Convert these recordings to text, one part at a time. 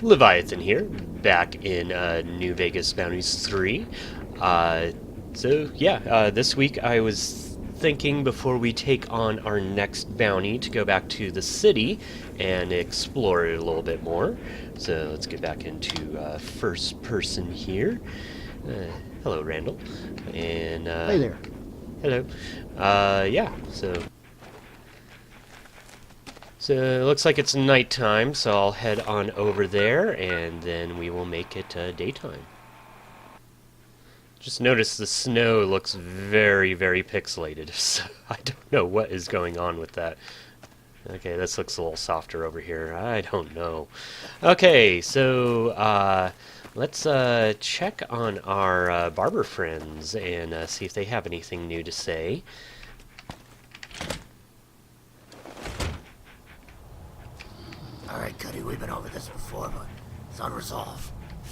Leviathan here, back in New Vegas Bounties 3. This week I was thinking before we take on our next bounty to go back to the city and explore it a little bit more. So let's get back into first person here. Hello, Randall. And Hey there. hello. Yeah, so it looks like it's nighttime, so I'll head on over there, and then we will make it daytime. Just notice the snow looks very, very pixelated, so I don't know what is going on with that. Okay, this looks a little softer over here. I don't know. Okay, so let's check on our barber friends and see if they have anything new to say. Alright, Cuddy, we've been over this before, but it's unresolved.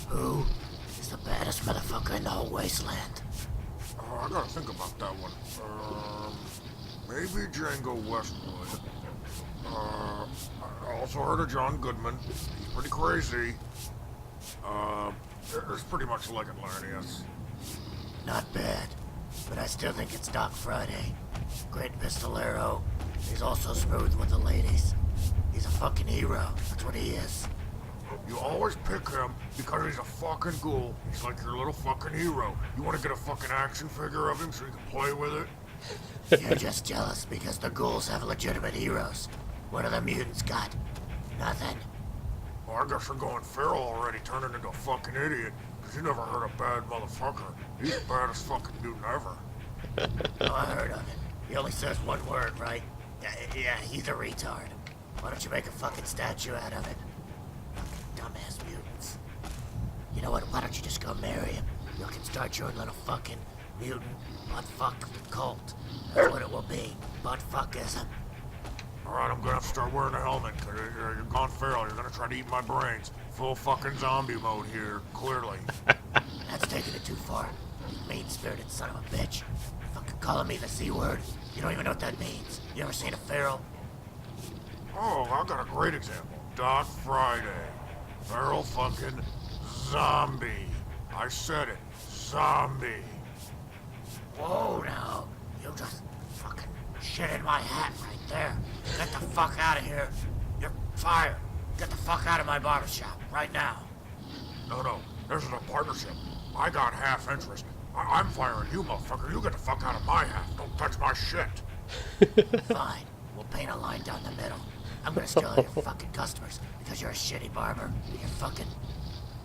Who is the baddest motherfucker in the whole wasteland? Oh, I gotta think about that one. Maybe Django Westwood. I also heard of John Goodman. He's pretty crazy. It's pretty much like Atlantis. Not bad, but I still think it's Doc Friday. Great pistolero. He's also smooth with the ladies. He's a fucking hero. That's what he is. You always pick him because he's a fucking ghoul. He's like your little fucking hero. You want to get a fucking action figure of him so you can play with it? You're just jealous because the ghouls have legitimate heroes. What do the mutants got? Nothing. Well, I guess you're going feral already, turning into a fucking idiot. Because you never heard a bad motherfucker. He's the baddest fucking dude ever. Oh, I heard of it. He only says one word, right? Yeah, he's a retard. Why don't you make a fucking statue out of it? Fucking dumbass mutants. You know what? Why don't you just go marry him? You can start your own little fucking mutant butt-fuck cult. That's what it will be. Butt-fuckism. Alright, I'm gonna have to start wearing a helmet, because you're gone feral. You're gonna try to eat my brains. Full fucking zombie mode here, clearly. That's taking it too far. You mean-spirited son of a bitch. Fucking calling me the C-word. You don't even know what that means. You ever seen a feral? Oh, I got a great example. Doc Friday. Feral fucking zombie. I said it. Zombie. Whoa, now. You just fucking shit in my hat right there. Get the fuck out of here. You're fired. Get the fuck out of my barbershop right now. No. This is a partnership. I got half interest. I'm firing you, motherfucker. You get the fuck out of my half. Don't touch my shit. Fine. We'll paint a line down the middle. I'm gonna steal all your fucking customers because you're a shitty barber. You're fucking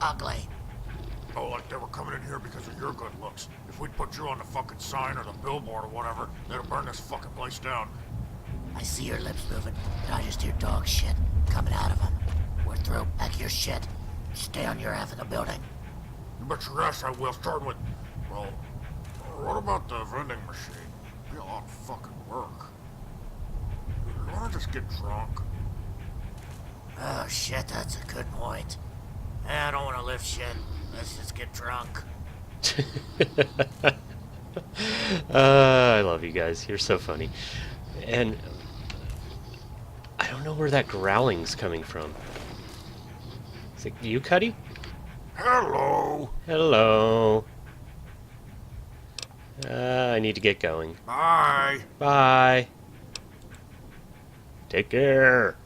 ugly. Oh, like they were coming in here because of your good looks. If we'd put you on the fucking sign or the billboard or whatever, they'd have burned this fucking place down. I see your lips moving, and I just hear dog shit coming out of them. We're through. Pack your shit. Stay on your half of the building. You bet your ass I will, starting with... Well, what about the vending machine? Be a lot of fucking work. You wanna just get drunk? Oh shit, that's a good point. I don't want to lift shit. Let's just get drunk. I love you guys. You're so funny. And I don't know where that growling's coming from. Is it you, Cuddy? Hello! Hello. I need to get going. Bye! Bye. Take care.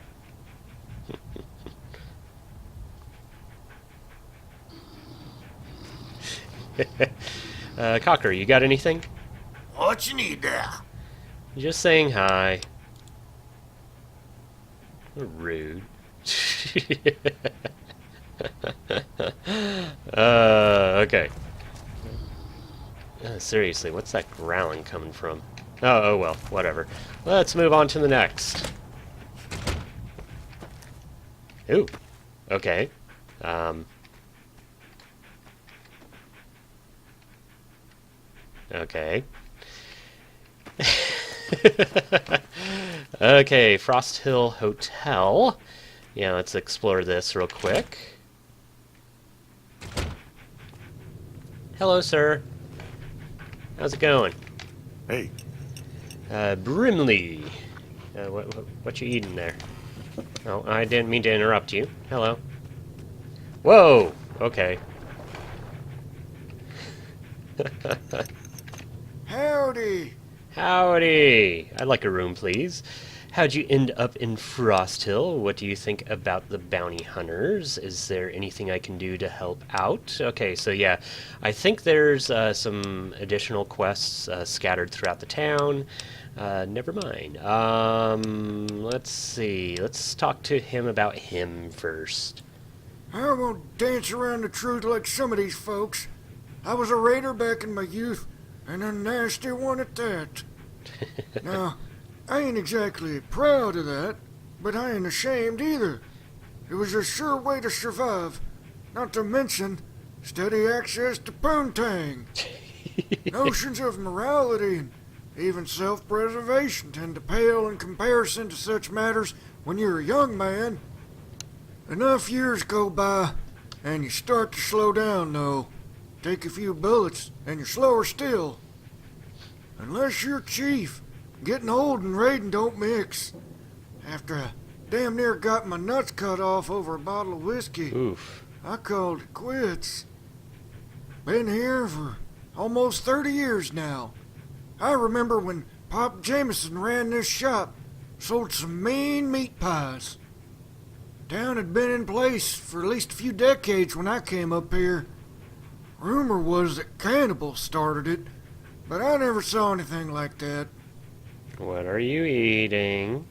Cocker, you got anything? What you need there? Just saying hi. Rude. Okay. Seriously, what's that growling coming from? Oh well, whatever. Let's move on to the next. Ooh. Okay. Okay. Okay, Frost Hill Hotel. Yeah, let's explore this real quick. Hello, sir. How's it going? Hey. Brimley. What you eating there? Oh, I didn't mean to interrupt you. Hello. Whoa! Okay. Howdy. Howdy! I'd like a room, please. How'd you end up in Frost Hill? What do you think about the bounty hunters? Is there anything I can do to help out? Okay, so yeah, I think there's some additional quests scattered throughout the town. Never mind. Let's see. Let's talk to him about him first. I won't dance around the truth like some of these folks. I was a raider back in my youth, and a nasty one at that. Now, I ain't exactly proud of that, but I ain't ashamed either. It was a sure way to survive, not to mention steady access to poontang. Notions of morality and even self-preservation tend to pale in comparison to such matters when you're a young man. Enough years go by, and you start to slow down, though. Take a few bullets, and you're slower still. Unless you're chief, getting old and raiding don't mix. After I damn near got my nuts cut off over a bottle of whiskey, Oof. I called it quits. Been here for almost 30 years now. I remember when Pop Jameson ran this shop, sold some mean meat pies. Town had been in place for at least a few decades when I came up here. Rumor was that cannibals started it, but I never saw anything like that. What are you eating?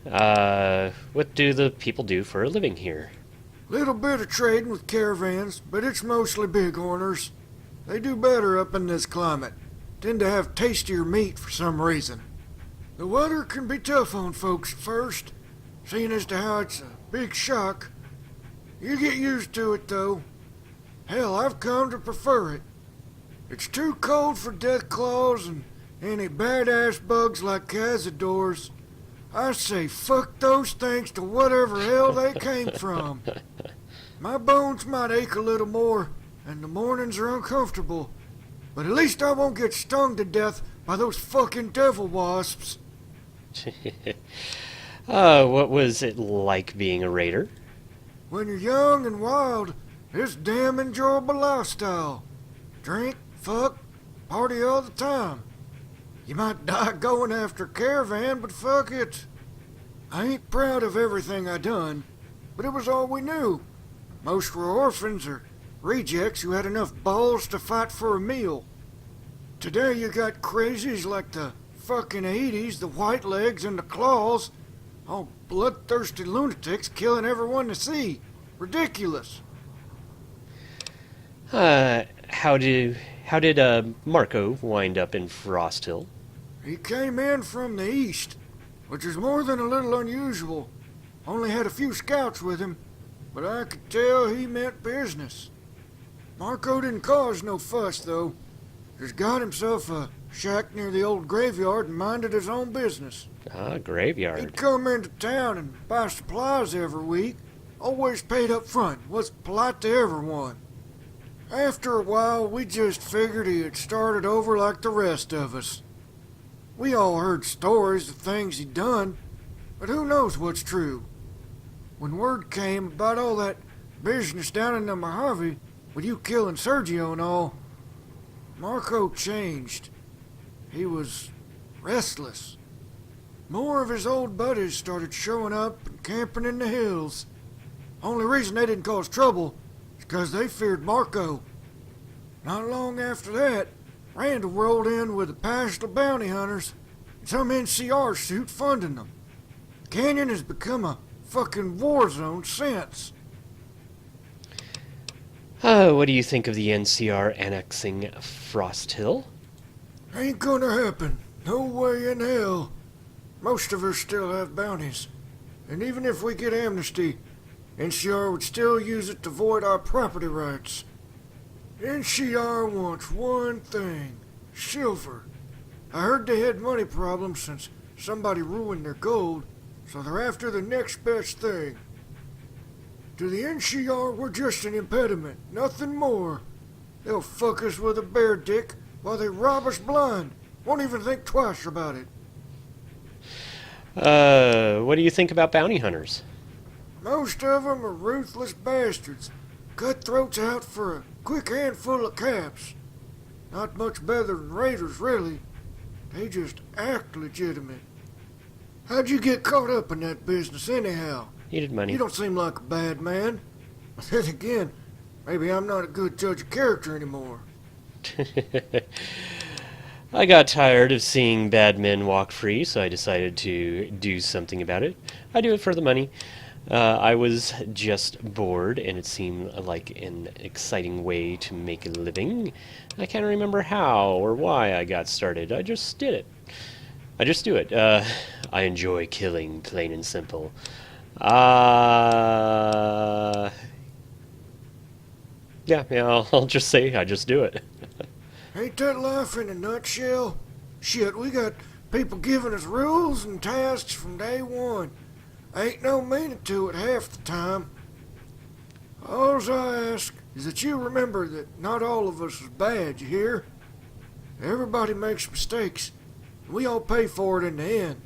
What do the people do for a living here? Little bit of trading with caravans, but it's mostly bighorners. They do better up in this climate. Tend to have tastier meat for some reason. The weather can be tough on folks at first, seeing as to how it's a big shock. You get used to it, though. Hell, I've come to prefer it. It's too cold for death claws and any badass bugs like cazadors. I say fuck those things to whatever hell they came from. My bones might ache a little more, and the mornings are uncomfortable, but at least I won't get stung to death by those fucking devil wasps. What was it like being a raider? When you're young and wild, it's a damn enjoyable lifestyle. Drink, fuck, party all the time. You might die going after a caravan, but fuck it. I ain't proud of everything I done, but it was all we knew. Most were orphans or rejects who had enough balls to fight for a meal. Today you got crazies like the fucking 80s, the Whitelegs and the Claws, all bloodthirsty lunatics killing everyone they see. Ridiculous. How did Marco wind up in Frost Hill? He came in from the east, which is more than a little unusual. Only had a few scouts with him, but I could tell he meant business. Marco didn't cause no fuss, though. Just got himself a shack near the old graveyard and minded his own business. Ah, graveyard. He'd come into town and buy supplies every week. Always paid up front, was polite to everyone. After a while, we just figured he had started over like the rest of us. We all heard stories of things he'd done, but who knows what's true. When word came about all that business down in the Mojave, with you killing Sergio and all, Marco changed. He was restless. More of his old buddies started showing up and camping in the hills. Only reason they didn't cause trouble is because they feared Marco. Not long after that, Randall rolled in with a pack of bounty hunters and some NCR suit funding them. Canyon has become a fucking war zone since. What do you think of the NCR annexing Frost Hill? Ain't gonna happen. No way in hell. Most of us still have bounties. And even if we get amnesty, NCR would still use it to void our property rights. NCR wants one thing: silver. I heard they had money problems since somebody ruined their gold, so they're after the next best thing. To the NCR, we're just an impediment, nothing more. They'll fuck us with a bear dick while they rob us blind. Won't even think twice about it. What do you think about bounty hunters? Most of them are ruthless bastards, Cutthroats out for a quick handful of caps. Not much better than raiders, really. They just act legitimate. How'd you get caught up in that business anyhow? Needed money. You don't seem like a bad man. Then again, maybe I'm not a good judge of character anymore. I got tired of seeing bad men walk free, so I decided to do something about it. I do it for the money. I was just bored, and it seemed like an exciting way to make a living. I can't remember how or why I got started. I just did it. I just do it. I enjoy killing, plain and simple. Yeah, I'll just say I just do it. Ain't that life in a nutshell? Shit, we got people giving us rules and tasks from day one. Ain't no meaning to it half the time. All I ask is that you remember that not all of us is bad, you hear? Everybody makes mistakes, and we all pay for it in the end.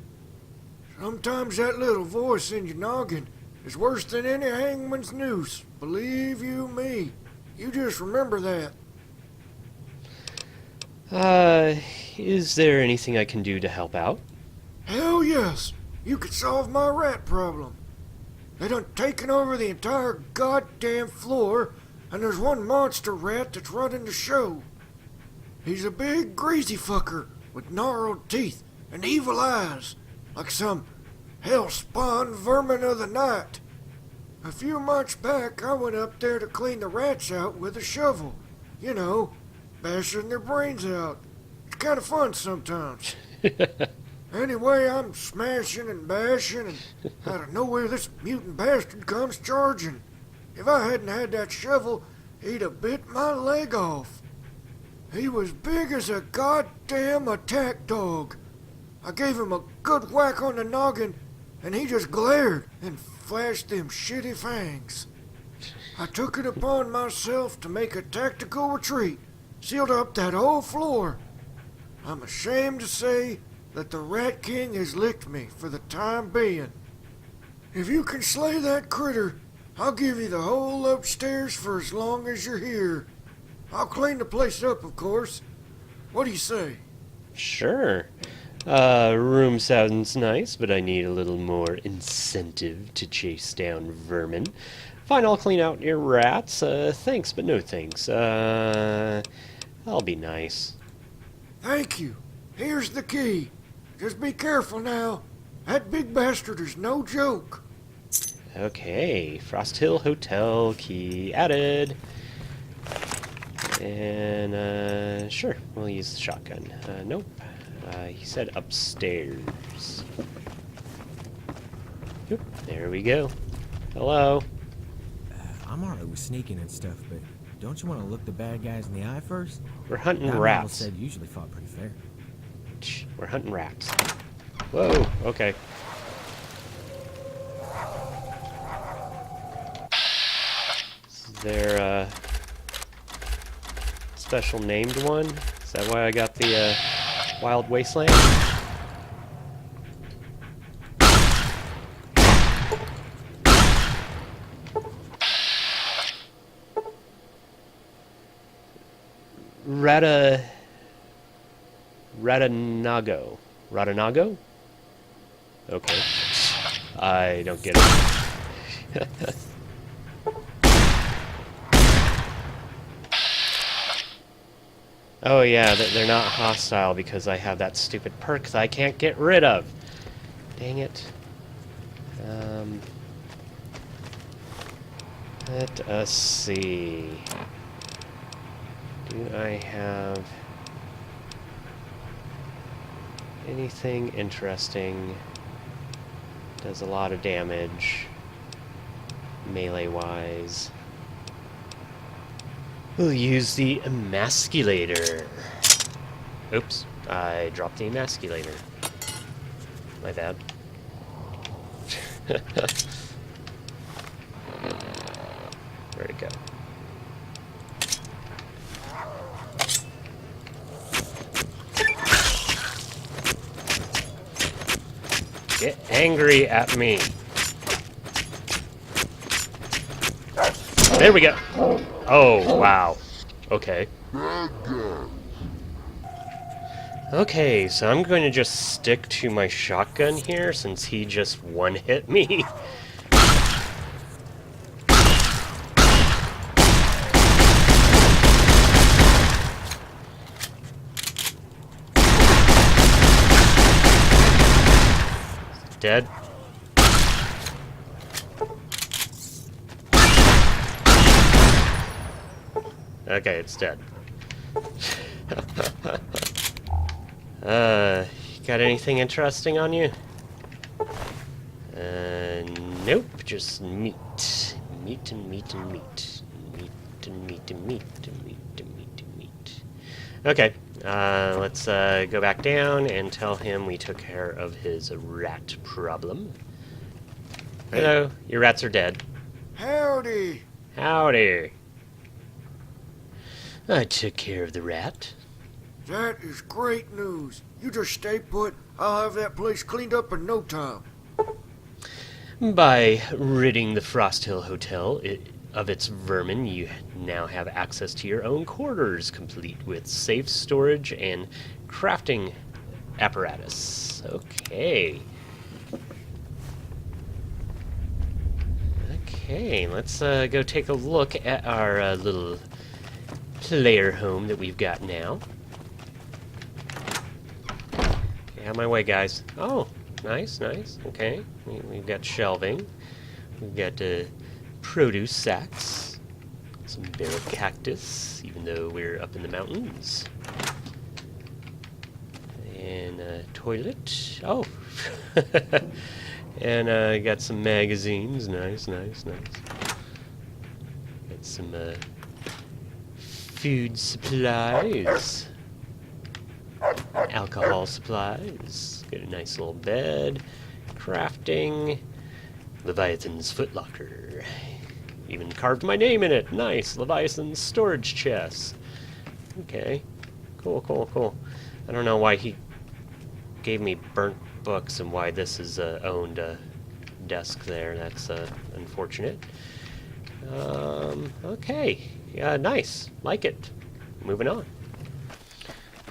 Sometimes that little voice in your noggin is worse than any hangman's noose, believe you me. You just remember that. Is there anything I can do to help out? Hell yes, you could solve my rat problem. They done taken over the entire goddamn floor, and there's one monster rat that's running the show. He's a big greasy fucker with gnarled teeth and evil eyes, like some hell-spawned vermin of the night. A few months back, I went up there to clean the rats out with a shovel. You know, bashing their brains out. It's kind of fun sometimes. Anyway, I'm smashing and bashing, and out of nowhere this mutant bastard comes charging. If I hadn't had that shovel, he'd have bit my leg off. He was big as a goddamn attack dog. I gave him a good whack on the noggin, and he just glared and flashed them shitty fangs. I took it upon myself to make a tactical retreat, sealed up that whole floor. I'm ashamed to say that the Rat King has licked me for the time being. If you can slay that critter, I'll give you the whole upstairs for as long as you're here. I'll clean the place up, of course. What do you say? Sure. Room sounds nice, but I need a little more incentive to chase down vermin. Fine, I'll clean out your rats. Thanks, but no thanks. I'll be nice. Thank you. Here's the key. Just be careful now. That big bastard is no joke. Okay, Frost Hill Hotel key added. And, sure, we'll use the shotgun. Nope. He said upstairs. Oop, there we go. Hello. I'm alright with sneaking and stuff, but don't you want to look the bad guys in the eye first? We're hunting That model rats. said usually fought pretty fair. Shh, we're hunting rats. Whoa, okay. Is there a special named one? Is that why I got the Wild Wasteland? Ratanago. Ratanago? Okay. I don't get it. Oh yeah, they're not hostile because I have that stupid perk that I can't get rid of. Dang it. Let us see. Do I have anything interesting? Does a lot of damage, melee-wise. We'll use the emasculator. Oops, I dropped the emasculator. My bad. Where'd it go? Get angry at me. There we go. Oh, wow. Okay. Okay, so I'm going to just stick to my shotgun here since he just one-hit me. Dead. Okay, it's dead. Got anything interesting on you? Nope, just meat. Meat and meat and meat. Meat and meat and meat and meat and meat and meat. Okay, let's go back down and tell him we took care of his rat problem. Hello, your rats are dead. Howdy. Howdy. I took care of the rat. That is great news. You just stay put. I'll have that place cleaned up in no time. By ridding the Frost Hill Hotel of its vermin, you now have access to your own quarters, complete with safe storage and crafting apparatus. Okay. Okay, let's go take a look at our little player home that we've got now. Okay, out of my way, guys. Oh, nice, nice. Okay, we've got shelving. We've got produce sacks. Some barrel cactus, even though we're up in the mountains. And a toilet. Oh! And got some magazines. Nice, nice, nice. Got some food supplies. Alcohol supplies. Got a nice little bed. Crafting. Leviathan's footlocker. Even carved my name in it. Nice. Leviathan's storage chest. Okay. Cool, cool, cool. I don't know why he gave me burnt books and why this is owned desk there. That's unfortunate. Okay. Yeah, nice. Like it. Moving on.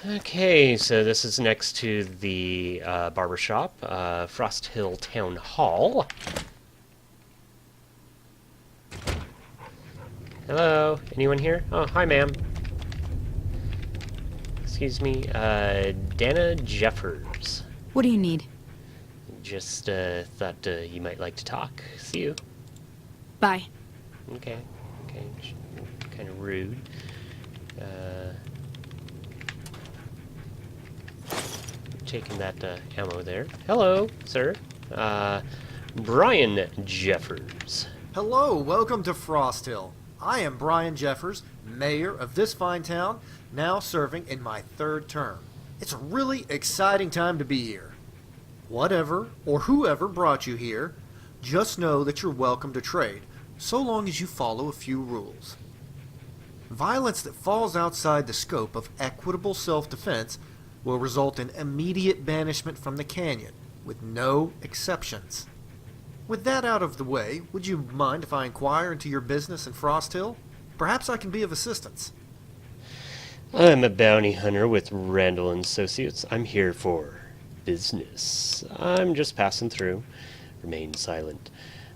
Okay, so this is next to the barbershop, Frost Hill Town Hall. Hello, anyone here? Oh, hi, ma'am. Excuse me, Dana Jeffers. What do you need? Just thought you might like to talk. See you. Bye. Okay, okay, kind of rude. Taking that ammo there. Hello, sir. Brian Jeffers. Hello, welcome to Frost Hill. I am Brian Jeffers, mayor of this fine town, now serving in my 3rd term. It's a really exciting time to be here. Whatever or whoever brought you here, just know that you're welcome to trade, so long as you follow a few rules. Violence that falls outside the scope of equitable self-defense will result in immediate banishment from the canyon, with no exceptions. With that out of the way, would you mind if I inquire into your business in Frost Hill? Perhaps I can be of assistance. I'm a bounty hunter with Randall & Associates. I'm here for business. I'm just passing through. Remain silent.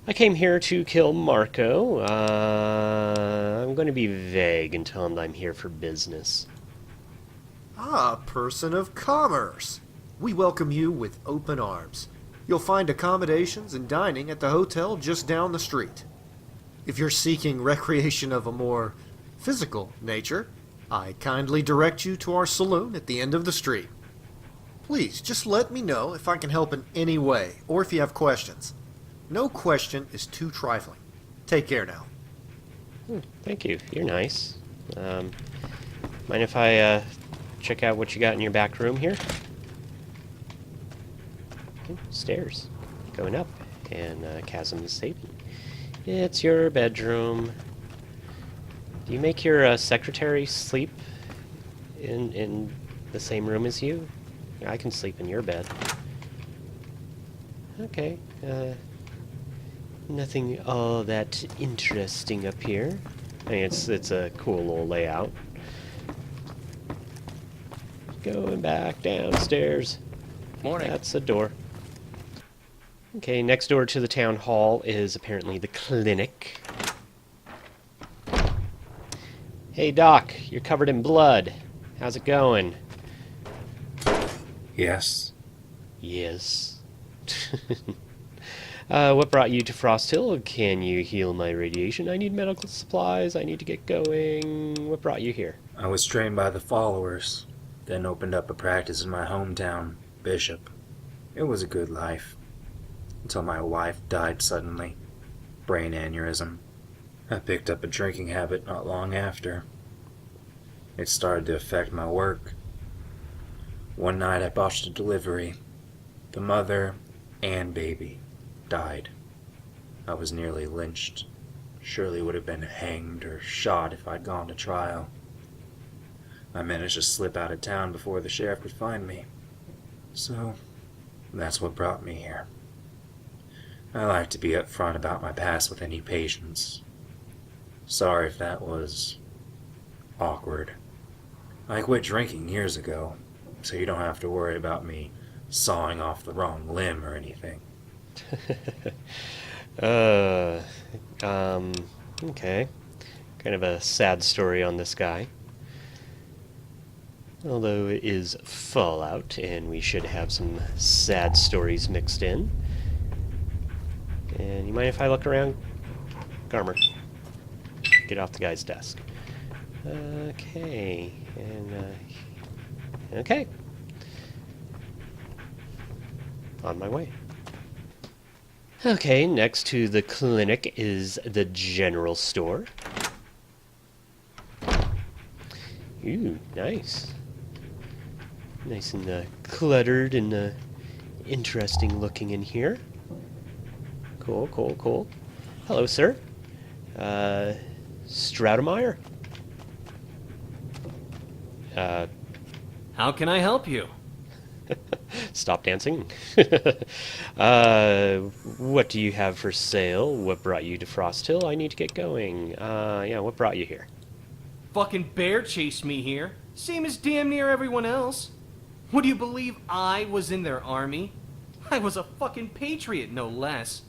I came here to kill Marco. I'm going to be vague and tell him I'm here for business. Ah, person of commerce. We welcome you with open arms. You'll find accommodations and dining at the hotel just down the street. If you're seeking recreation of a more physical nature, I kindly direct you to our saloon at the end of the street. Please, just let me know if I can help in any way, or if you have questions. No question is too trifling. Take care now. Thank you. You're nice. Mind if I check out what you got in your back room here? Stairs. Going up. And chasm is saving. It's your bedroom. Do you make your secretary sleep in the same room as you? I can sleep in your bed. Okay. Nothing all that interesting up here. I mean, it's a cool little layout. Going back downstairs. Morning. That's a door. Okay, next door to the town hall is apparently the clinic. Hey, Doc, you're covered in blood. How's it going? Yes. Yes. What brought you to Frost Hill? Can you heal my radiation? I need medical supplies. I need to get going. What brought you here? I was trained by the followers, then opened up a practice in my hometown, Bishop. It was a good life. Until my wife died suddenly. Brain aneurysm. I picked up a drinking habit not long after. It started to affect my work. One night I botched a delivery. The mother and baby died. I was nearly lynched. Surely would have been hanged or shot if I'd gone to trial. I managed to slip out of town before the sheriff could find me. So, that's what brought me here. I like to be upfront about my past with any patients. Sorry if that was awkward. I quit drinking years ago, so you don't have to worry about me sawing off the wrong limb or anything. Okay. Kind of a sad story on this guy. Although it is Fallout, and we should have some sad stories mixed in. And you mind if I look around? Garmer. Get off the guy's desk. Okay. And, okay. On my way. Okay, next to the clinic is the general store. Ooh, nice. Nice and cluttered and interesting looking in here. Cool, cool, cool. Hello, sir. Stroudemeyer? How can I help you? Stop dancing. What do you have for sale? What brought you to Frost Hill? I need to get going. Yeah, what brought you here? Fucking bear chased me here. Same as damn near everyone else. Would you believe I was in their army? I was a fucking patriot, no less.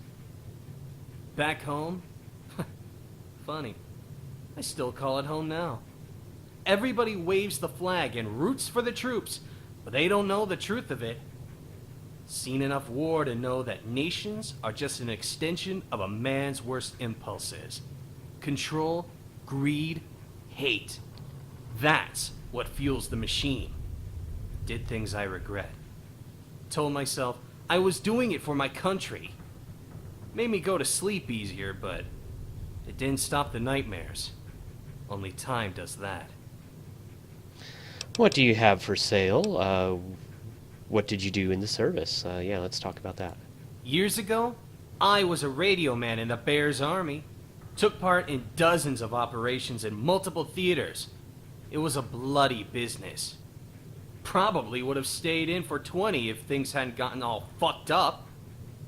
Back home? Funny. I still call it home now. Everybody waves the flag and roots for the troops, but they don't know the truth of it. Seen enough war to know that nations are just an extension of a man's worst impulses. Control, greed, hate. That's what fuels the machine. Did things I regret. Told myself I was doing it for my country. Made me go to sleep easier, but it didn't stop the nightmares. Only time does that. What do you have for sale? What did you do in the service? Yeah, let's talk about that. Years ago, I was a radio man in the Bears Army. Took part in dozens of operations in multiple theaters. It was a bloody business. Probably would have stayed in for 20 if things hadn't gotten all fucked up.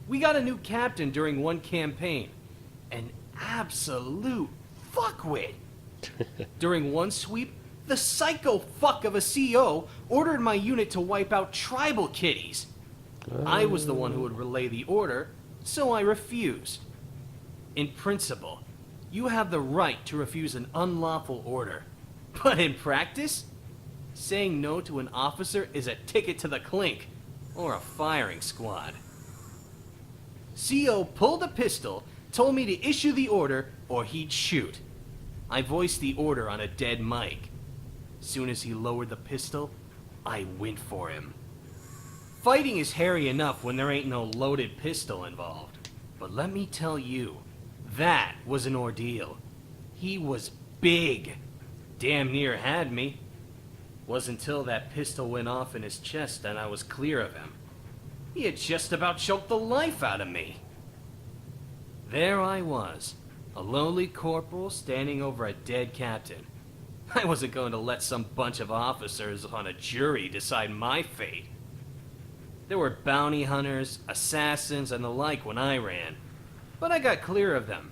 We got a new captain during one campaign. An absolute fuckwit. During one sweep, the psycho fuck of a CO ordered my unit to wipe out tribal kitties. I was the one who would relay the order, so I refused. In principle, you have the right to refuse an unlawful order. But in practice, saying no to an officer is a ticket to the clink, or a firing squad. CO pulled a pistol, told me to issue the order, or he'd shoot. I voiced the order on a dead mic. Soon as he lowered the pistol, I went for him. Fighting is hairy enough when there ain't no loaded pistol involved. But let me tell you, that was an ordeal. He was big. Damn near had me. Wasn't until that pistol went off in his chest and I was clear of him. He had just about choked the life out of me. There I was, a lowly corporal standing over a dead captain. I wasn't going to let some bunch of officers on a jury decide my fate. There were bounty hunters, assassins, and the like when I ran. but I got clear of them.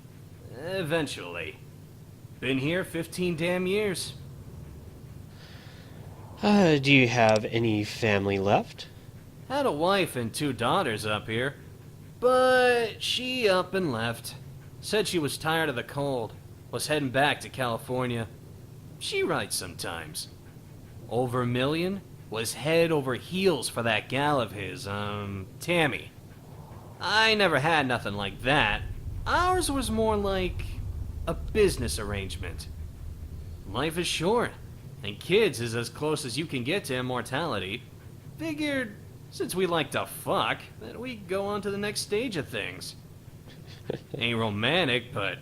Eventually. Been here 15 damn years. Do you have any family left? Had a wife and 2 daughters up here, but she up and left. Said she was tired of the cold, was heading back to California. She writes sometimes. Over a million was head over heels for that gal of his, Tammy. I never had nothing like that. Ours was more like a business arrangement. Life is short, and kids is as close as you can get to immortality. Figured, since we like to fuck, that we go on to the next stage of things. Ain't romantic, but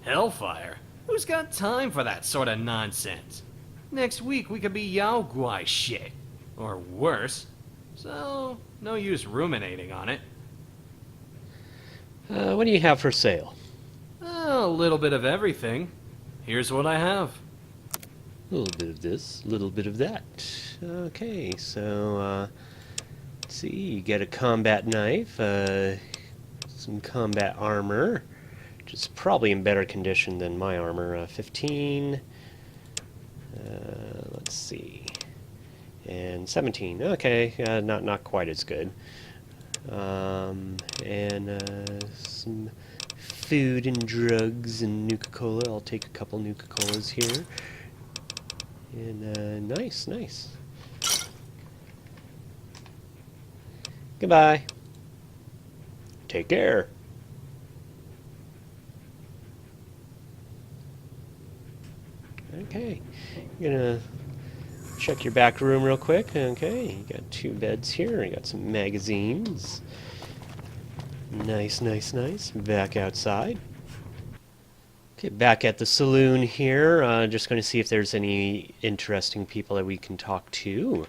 hellfire. Who's got time for that sort of nonsense? Next week we could be Yao Guai shit. Or worse. So, no use ruminating on it. What do you have for sale? A little bit of everything. Here's what I have. A little bit of this, a little bit of that. Okay, so, let's see, you get a combat knife, some combat armor, which is probably in better condition than my armor. 15, let's see, and 17. Okay, not quite as good. And some food and drugs and Nuka-Cola. I'll take a couple Nuka-Colas here. And nice. Goodbye. Take care. Okay, I'm gonna check your back room real quick. Okay, you got 2 beds here. You got some magazines. Nice. Back outside. Okay, back at the saloon here. Just going to see if there's any interesting people that we can talk to.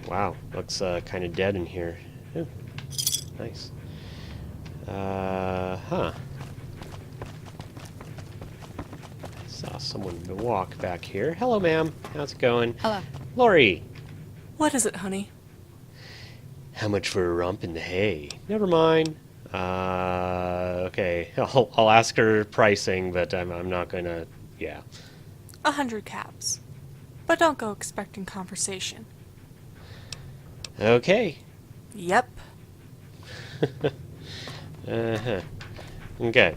Wow, looks kind of dead in here. Oh, nice. Saw someone walk back here. Hello, ma'am. How's it going? Hello. Lori. What is it, honey? How much for a romp in the hay? Never mind. Okay. I'll ask her pricing, but I'm not gonna. Yeah. 100 caps. But don't go expecting conversation. Okay. Yep. Okay.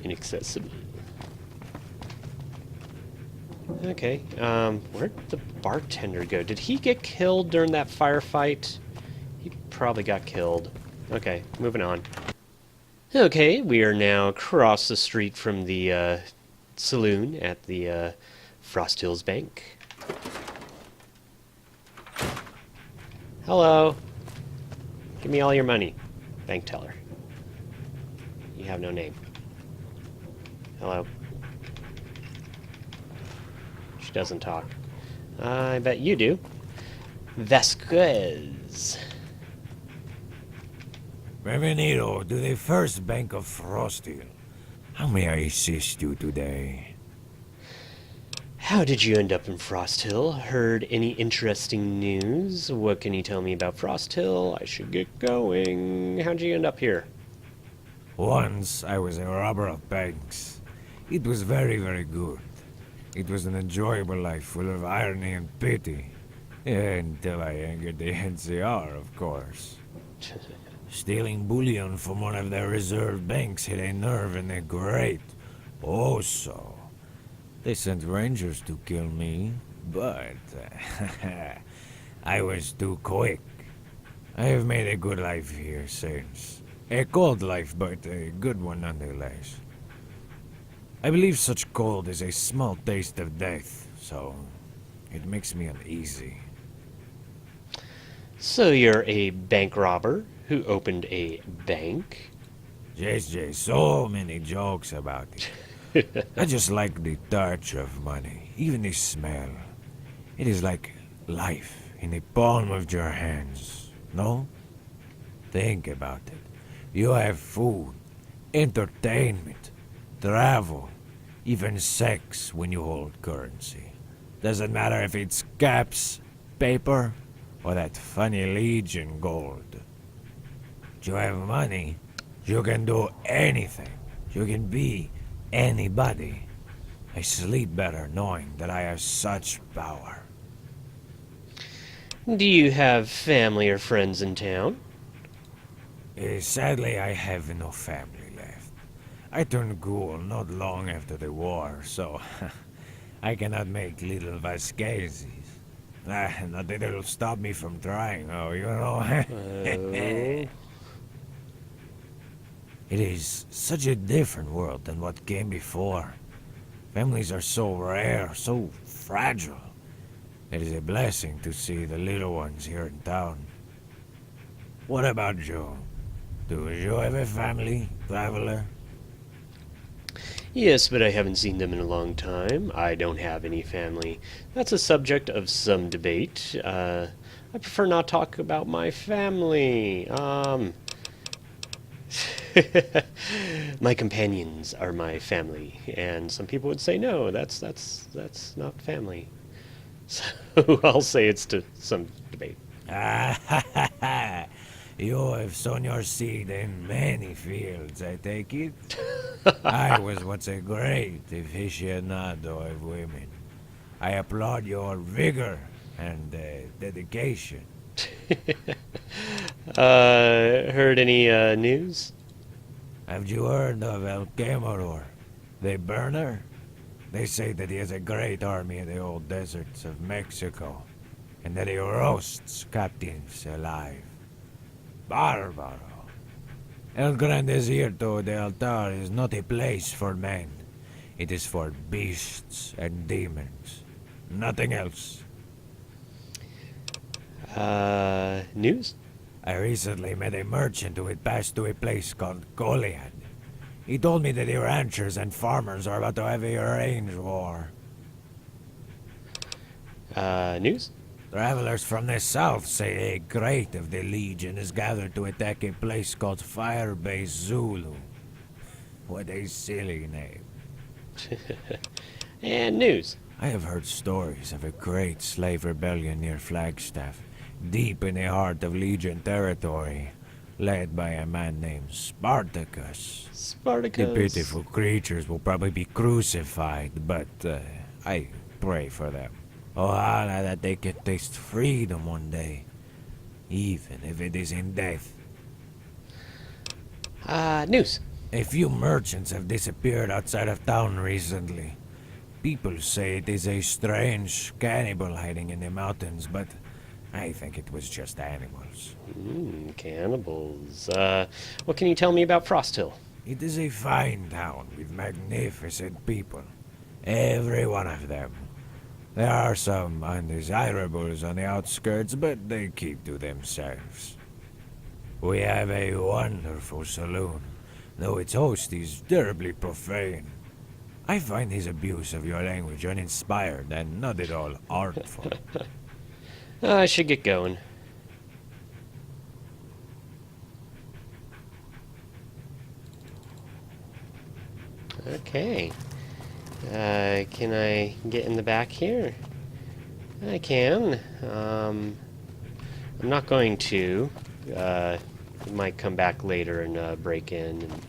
Inaccessible. Okay, where'd the bartender go? Did he get killed during that firefight? He probably got killed. Okay, moving on. Okay, we are now across the street from the saloon at the Frost Hills Bank. Hello. Give me all your money. Bank teller. You have no name. Hello. She doesn't talk. I bet you do. Vasquez. Bienvenido to the first bank of Frost Hill. How may I assist you today? How did you end up in Frost Hill? Heard any interesting news? What can you tell me about Frost Hill? I should get going. How'd you end up here? Once I was a robber of banks. It was very, very good. It was an enjoyable life full of irony and pity. Until I angered the NCR, of course. Stealing bullion from one of their reserve banks hit a nerve in the great. Oh, so. They sent rangers to kill me, but I was too quick. I have made a good life here since. A cold life, but a good one nonetheless. I believe such cold is a small taste of death, so it makes me uneasy. So you're a bank robber who opened a bank? Yes, so many jokes about it. I just like the touch of money, even the smell. It is like life in the palm of your hands, no? Think about it. You have food, entertainment, travel, even sex when you hold currency. Doesn't matter if it's caps, paper, or that funny Legion gold. You have money, you can do anything. You can be anybody. I sleep better knowing that I have such power. Do you have family or friends in town? Sadly, I have no family left. I turned ghoul not long after the war, so I cannot make little Vasquezes. Not that it'll stop me from trying, oh, you know. Oh. It is such a different world than what came before. Families are so rare, so fragile. It is a blessing to see the little ones here in town. What about you? Do you have a family, traveler? Yes, but I haven't seen them in a long time. I don't have any family. That's a subject of some debate. I prefer not talk about my family. My companions are my family, and some people would say no, that's not family. So I'll say it's to some debate. You have sown your seed in many fields, I take it. I was once a great aficionado of women. I applaud your vigor and dedication. Heard any news? Have you heard of El Quemador, the burner? They say that he has a great army in the old deserts of Mexico, and that he roasts captives alive. Barbaro. El Gran Desierto de Altar is not a place for men. It is for beasts and demons. Nothing else. News? I recently met a merchant who had passed to a place called Goliad. He told me that the ranchers and farmers are about to have a range war. News? Travelers from the south say a great of the Legion is gathered to attack a place called Firebase Zulu. What a silly name. And news? I have heard stories of a great slave rebellion near Flagstaff, deep in the heart of Legion territory, led by a man named Spartacus. Spartacus. The pitiful creatures will probably be crucified, but I pray for them. Ojalá that they can taste freedom one day, even if it is in death. News. A few merchants have disappeared outside of town recently. People say it is a strange cannibal hiding in the mountains, but I think it was just animals. Cannibals. What can you tell me about Frost Hill? It is a fine town with magnificent people. Every one of them. There are some undesirables on the outskirts, but they keep to themselves. We have a wonderful saloon, though its host is terribly profane. I find his abuse of your language uninspired and not at all artful. I should get going. Okay. Can I get in the back here? I can. I'm not going to. I might come back later and break in. And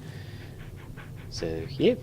so, yep.